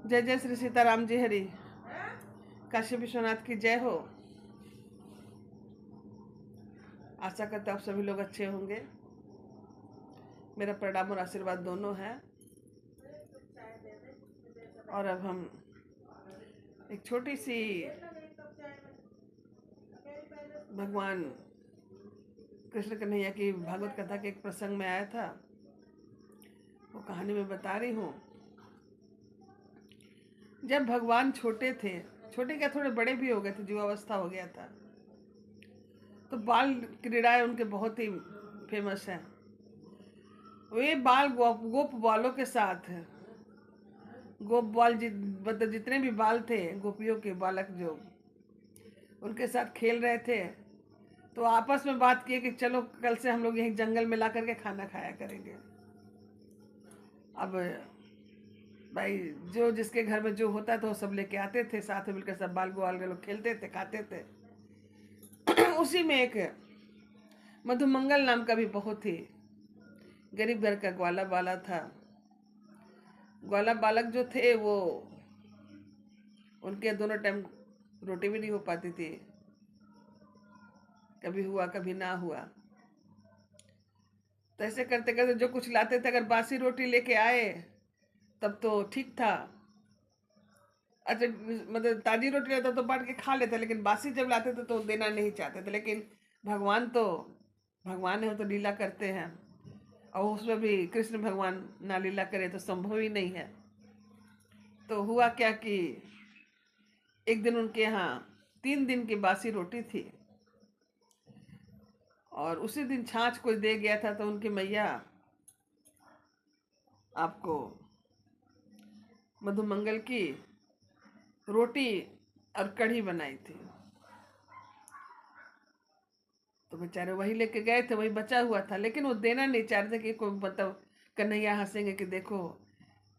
जय जय श्री सीताराम जी हरि। काशी विश्वनाथ की जय हो। आशा करता आप सभी लोग अच्छे होंगे। मेरा प्रणाम और आशीर्वाद दोनों है। और अब हम एक छोटी सी भगवान कृष्ण कन्हैया की भागवत कथा के एक प्रसंग में आया था, वो कहानी में बता रही हूँ। जब भगवान छोटे थे, छोटे क्या थोड़े बड़े भी हो गए थे, युवावस्था हो गया था, तो बाल क्रीड़ाएं उनके बहुत ही फेमस हैं। वे बाल गोप बालों के साथ, गोप बाल मतलब जितने भी बाल थे गोपियों के बालक जो उनके साथ खेल रहे थे, तो आपस में बात किए कि चलो कल से हम लोग यहीं जंगल में ला करके खाना खाया करेंगे। अब भाई जो जिसके घर में जो होता था वो सब लेके आते थे, साथ में मिलकर सब बाल ग्वाल के लोग खेलते थे, खाते थे। उसी में एक मधुमंगल नाम का भी बहुत ही गरीब घर का ग्वाला बाला था। ग्वाला बालक जो थे वो, उनके दोनों टाइम रोटी भी नहीं हो पाती थी, कभी हुआ कभी ना हुआ। तो ऐसे करते करते जो कुछ लाते थे, अगर बासी रोटी लेके आए तब तो ठीक था, अच्छा मतलब ताजी रोटी रहता तो बांट के खा लेते, लेकिन बासी जब लाते थे तो देना नहीं चाहते थे। लेकिन भगवान तो भगवान है, वो तो लीला करते हैं, और उसमें भी कृष्ण भगवान ना लीला करे तो संभव ही नहीं है। तो हुआ क्या कि एक दिन उनके यहाँ 3 दिन की बासी रोटी थी, और उसी दिन छाछ कोई दे गया था, तो उनकी मैया आपको मधुमंगल की रोटी और कढ़ी बनाई थी। तो बेचारे वही लेके गए थे, वही बचा हुआ था, लेकिन वो देना नहीं चाह रहे थे कि कोई मतलब कन्हैया हंसेंगे कि देखो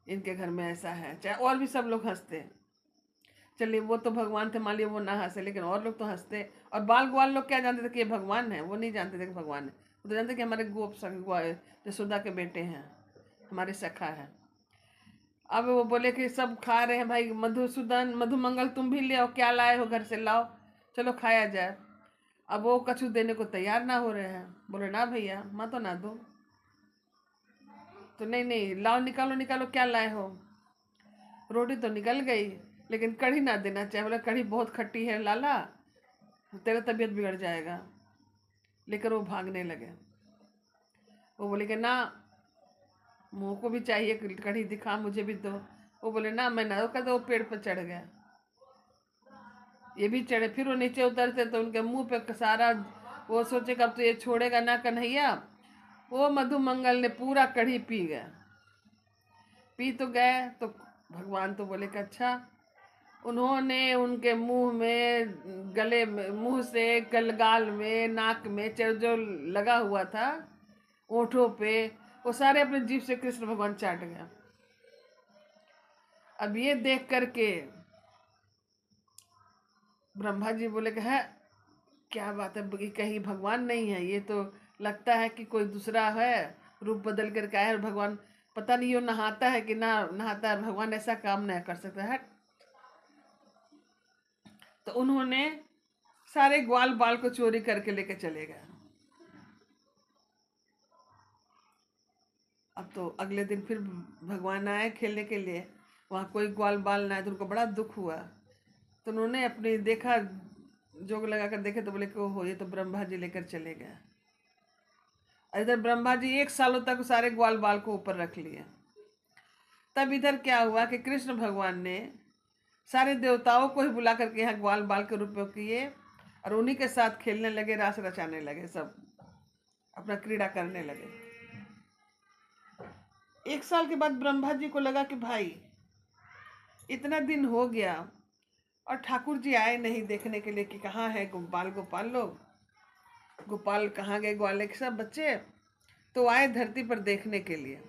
इनके घर में ऐसा है। चाहे और भी सब लोग हंसते, चलिए वो तो भगवान थे, मान लिया वो ना हंसे, लेकिन और लोग तो हंसते। और बाल ग्वाल लोग क्या जानते थे कि ये भगवान है? वो नहीं जानते थे कि भगवान है, वो तो जानते कि हमारे गोप जसोदा के बेटे हैं, हमारे सखा है। अब वो बोले कि सब खा रहे हैं, भाई मधुसूदन मधुमंगल तुम भी ले आओ, क्या लाए हो घर से, लाओ चलो खाया जाए। अब वो कछु देने को तैयार ना हो रहे हैं, बोले ना भैया मैं तो ना दूँ। तो नहीं नहीं लाओ, निकालो निकालो, क्या लाए हो? रोटी तो निकल गई, लेकिन कढ़ी ना देना चाहिए। बोला कढ़ी बहुत खट्टी है लाला, तेरा तबीयत बिगड़ जाएगा। लेकर वो भागने लगे। वो बोले कि ना, मुँह को भी चाहिए कढ़ी, दिखा मुझे भी दो। वो बोले ना मैं ना, कहते वो पेड़ पर चढ़ गया। ये भी चढ़े, फिर वो नीचे उतरते तो उनके मुंह पे सारा, वो सोचे कब तो ये छोड़ेगा ना कन्हैया। वो मधुमंगल ने पूरा कढ़ी पी गया। पी तो गए, तो भगवान तो बोले कि अच्छा। उन्होंने उनके मुंह में, गले में, मुंह से गाल में, नाक में, जो लगा हुआ था ओठों पे, वो सारे अपने जीभ से कृष्ण भगवान चाट गया। अब ये देख करके ब्रह्मा जी बोले कि है क्या बात है, कहीं भगवान नहीं है, ये तो लगता है कि कोई दूसरा है, रूप बदल करके आया है। और भगवान पता नहीं वो नहाता है कि ना नहाता है, भगवान ऐसा काम नहीं कर सकता है। तो उन्होंने सारे ग्वाल बाल को चोरी करके लेके चले गए। अब तो अगले दिन फिर भगवान आए खेलने के लिए, वहाँ कोई ग्वाल बाल ना आए, तो उनको बड़ा दुख हुआ। तो उन्होंने अपने देखा, जोग लगा कर देखे, तो बोले कि ओहो ये तो ब्रह्मा जी लेकर चले गए। इधर ब्रह्मा जी 1 सालों तक सारे ग्वाल बाल को ऊपर रख लिए। तब इधर क्या हुआ कि कृष्ण भगवान ने सारे देवताओं को ही बुला करके यहाँ ग्वाल बाल के रूप में किए, और उन्हीं के साथ खेलने लगे, रास रचाने लगे, सब अपना क्रीड़ा करने लगे। 1 साल के बाद ब्रह्मा जी को लगा कि भाई इतना दिन हो गया और ठाकुर जी आए नहीं देखने के लिए कि कहाँ है गोपाल, गोपाल लोग, गोपाल कहाँ गए, ग्वाले के सब बच्चे। तो आए धरती पर देखने के लिए,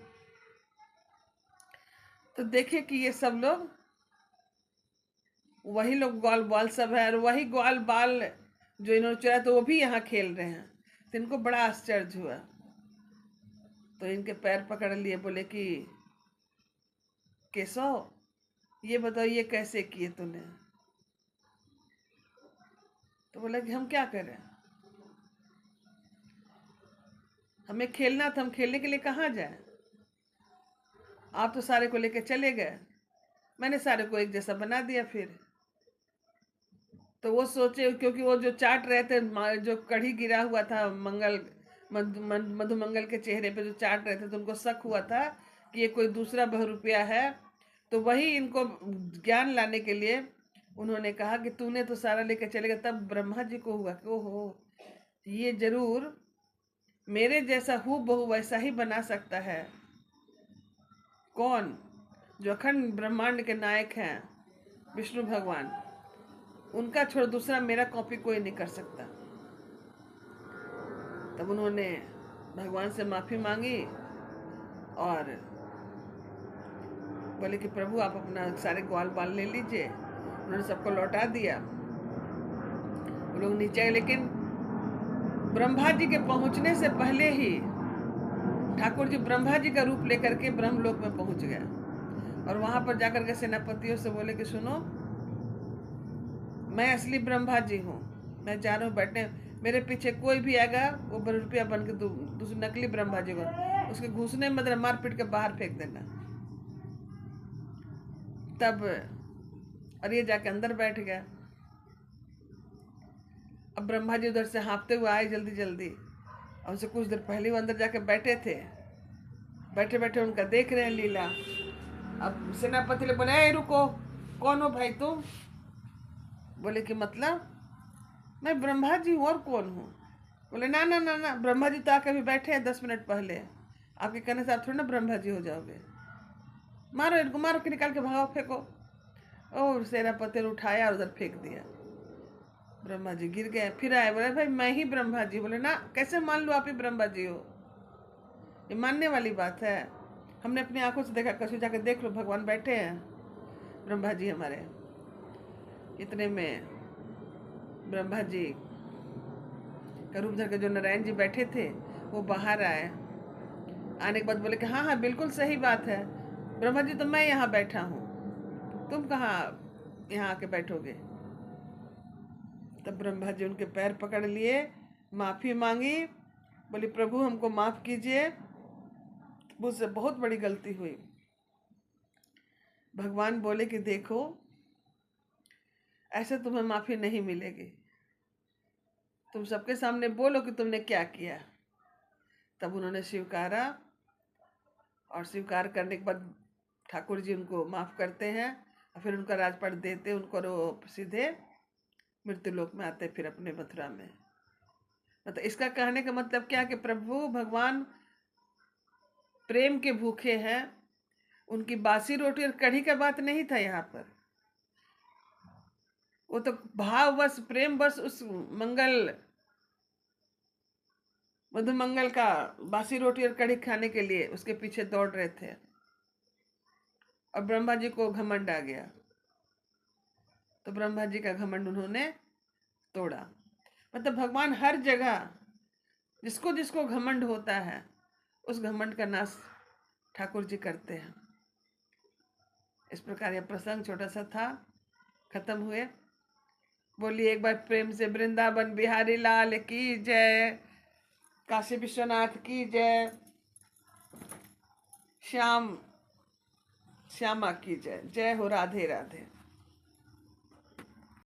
तो देखे कि ये सब लोग, वही लोग ग्वाल बाल सब है, और वही ग्वाल बाल जो इन्होंने चुरा तो वो भी यहाँ खेल रहे हैं। तो इनको बड़ा आश्चर्य हुआ, तो इनके पैर पकड़ लिए, बोले कि केशव ये बताओ ये कैसे किए तूने? तो बोला कि हम क्या करें, हमें खेलना था, हम खेलने के लिए कहाँ जाए, आप तो सारे को लेके चले गए, मैंने सारे को एक जैसा बना दिया। फिर तो वो सोचे, क्योंकि वो जो चाट रहे थे, जो कढ़ी गिरा हुआ था मंगल मधुमंगल के चेहरे पे जो चाट रहे थे, तो उनको शक हुआ था कि ये कोई दूसरा बहरूपिया है। तो वही इनको ज्ञान लाने के लिए उन्होंने कहा कि तूने तो सारा लेके चले गया। तब ब्रह्मा जी को हुआ कि ओहो, ये जरूर मेरे जैसा हूँ बहू वैसा ही बना सकता है। कौन? जो अखंड ब्रह्मांड के नायक हैं, विष्णु भगवान, उनका छोड़ दूसरा मेरा कॉपी कोई नहीं कर सकता। तब उन्होंने भगवान से माफी मांगी और बोले कि प्रभु आप अपना सारे ग्वाल बाल ले लीजिए। उन्होंने सबको लौटा दिया, वो लोग नीचे गए। लेकिन ब्रह्मा जी के पहुंचने से पहले ही ठाकुर जी ब्रह्मा जी का रूप लेकर के ब्रह्मलोक में पहुंच गए, और वहां पर जाकर के सेनापतियों से बोले कि सुनो, मैं असली ब्रह्मा जी हूँ, मैं जा रहा हूँ बैठने, मेरे पीछे कोई भी आएगा वो रुपया बन के दूसरे नकली ब्रह्मा जी को उसके घुसने मतलब मार पीट के बाहर फेंक देना। तब और ये जाके अंदर बैठ गया। अब ब्रह्मा जी उधर से हाँफते हुए आए जल्दी जल्दी, और उनसे कुछ देर पहले वो अंदर जाके बैठे थे। बैठे बैठे उनका देख रहे हैं लीला। अब सेनापति ने बोले ए रुको, कौन हो भाई तुम? बोले कि मतलब मैं ब्रह्मा जी हूँ, और कौन हूँ? बोले ना ना ना ना, ब्रह्मा जी तो आके अभी बैठे हैं 10 मिनट पहले, आपके कहने से आप थोड़ी ना ब्रह्मा जी हो जाओगे, मारो इनको, मारो के निकाल के भगाओ, फेंको। और सेनापति ने उठाया और उधर फेंक दिया। ब्रह्मा जी गिर गए। फिर आए, बोले भाई मैं ही ब्रह्मा जी। बोले ना, कैसे मान लो आप ही ब्रह्मा जी हो, ये मानने वाली बात है? हमने अपनी आंखों से देखा, कछु जाकर देख लो, भगवान बैठे हैं ब्रह्मा जी हमारे। इतने में ब्रह्मा जी का रूप धर के जो नारायण जी बैठे थे वो बाहर आए। आने के बाद बोले कि हाँ हाँ बिल्कुल सही बात है ब्रह्मा जी, तो मैं यहाँ बैठा हूँ, तुम कहाँ यहाँ आके बैठोगे? तब ब्रह्मा जी उनके पैर पकड़ लिए, माफी मांगी, बोली प्रभु हमको माफ कीजिए, मुझसे बहुत बड़ी गलती हुई। भगवान बोले कि देखो, ऐसे तुम्हें माफी नहीं मिलेगी, तुम सबके सामने बोलो कि तुमने क्या किया। तब उन्होंने स्वीकारा, और स्वीकार करने के बाद ठाकुर जी उनको माफ करते हैं, और फिर उनका राजपाट देते उनको, और वो सीधे मृत्युलोक में आते फिर अपने मथुरा में। मतलब इसका कहने का मतलब क्या कि प्रभु भगवान प्रेम के भूखे हैं। उनकी बासी रोटी और कढ़ी का बात नहीं था यहाँ पर, वो तो भाववश प्रेमवश उस मंगल मधुमंगल का बासी रोटी और कढ़ी खाने के लिए उसके पीछे दौड़ रहे थे। और ब्रह्मा जी को घमंड आ गया, तो ब्रह्मा जी का घमंड उन्होंने तोड़ा। मतलब भगवान हर जगह जिसको जिसको घमंड होता है उस घमंड का नाश ठाकुर जी करते हैं। इस प्रकार यह प्रसंग छोटा सा था, खत्म हुए। बोलिए एक बार प्रेम से वृंदावन बिहारी लाल की जय, काशी विश्वनाथ की जय, श्यामा की जय। जय हो, राधे राधे।